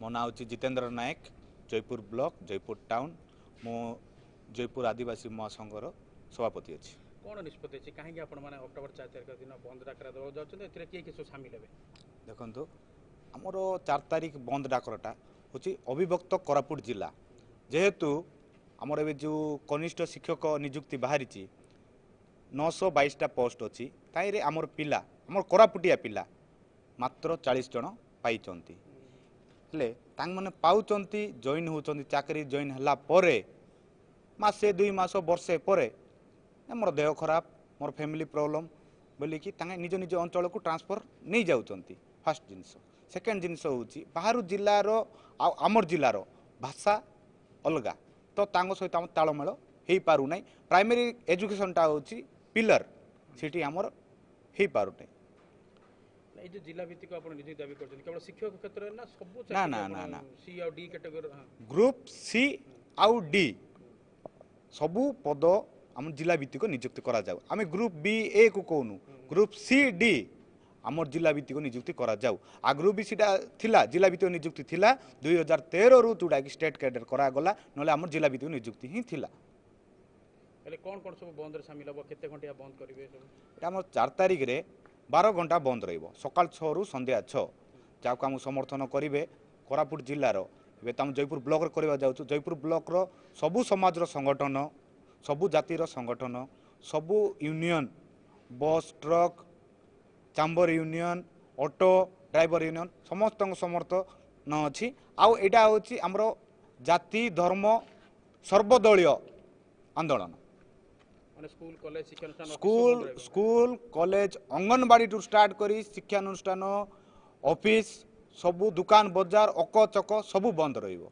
मो ना हूँ जितेंद्र नायक जयपुर ब्लॉक जयपुर टाउन मो जयपुर आदिवासी महासंघर सभापति अच्छी कौन निष्पत्ति अच्छी कहीं अक्टोबर 4 दिन बंद डाकरा देवा जाऊँ किए किए सामिल हे देखो आमर 4 तारिख बंद डाकरटा हूँ अविभक्त कोरापुट जिला जेहेतु आमर ए जो कनिष्ठ शिक्षक निजुक्ति बाहरी 922टा पोस्ट अच्छी ताईरे आमर पिला आमर कोरापुटिया पिला मात्र 40 जन पाई मैंने पाँच जॉइन होती चाकरी जॉइन है मसे 2 मास वर्षे पर मोर देह खराब मोर फैमिली प्रॉब्लम बोलिकी निज निज अंचल को ट्रांसफर नहीं जाऊँच फास्ट जिनस सेकेंड जिनस हूँ बाहर जिलार आमर जिलार भाषा अलग तो सहित आम तालमेल हो पारना प्राइमरी एजुकेशनटा हूँ पिलर सीटी आमर हो पारना जो जिला भित्तिक आप निजी दाबी कर केवल शिक्षक क्षेत्र में ना सब ना ना ना ना सी और डी कैटेगरी ग्रुप सी आउ डी सबू पद आम जिला भित्तिक नियुक्ति करा जाऊ आम ग्रुप बी ए को कहूनु ग्रुप सी डी आम जिला भित्तिक नियुक्ति करा जाऊ आगु भी सीटा थिला जिला भित्तिक नियुक्ति थिला 2013 रु जोड़ा कि स्टेट कैडर करागला ना आम जिला भित्तिक नियुक्ति ही थिला कौन कौन सब बंद सामिल हम केते घंटा बंद करेंगे आम 4 तारिख रे 12 घंटा बंद रही सकाल 6 रु संध्या 6 जहाँ आम समर्थन करेंगे कोरापुट जिलार एम जयपुर ब्लॉक करवा जाऊँ जयपुर ब्लॉक सबू समाज संगठन सबू जातिर संगठन सबू union bus truck chamber union auto driver union समस्त समर्थन अच्छी आउ एटा हूँ आमर जाति धर्म सर्वदलीय आंदोलन school college anganwadi to start करी शिक्षानुष्ठान ऑफिस सबू दुकान बजार अक चक सबू बंद रहिबो।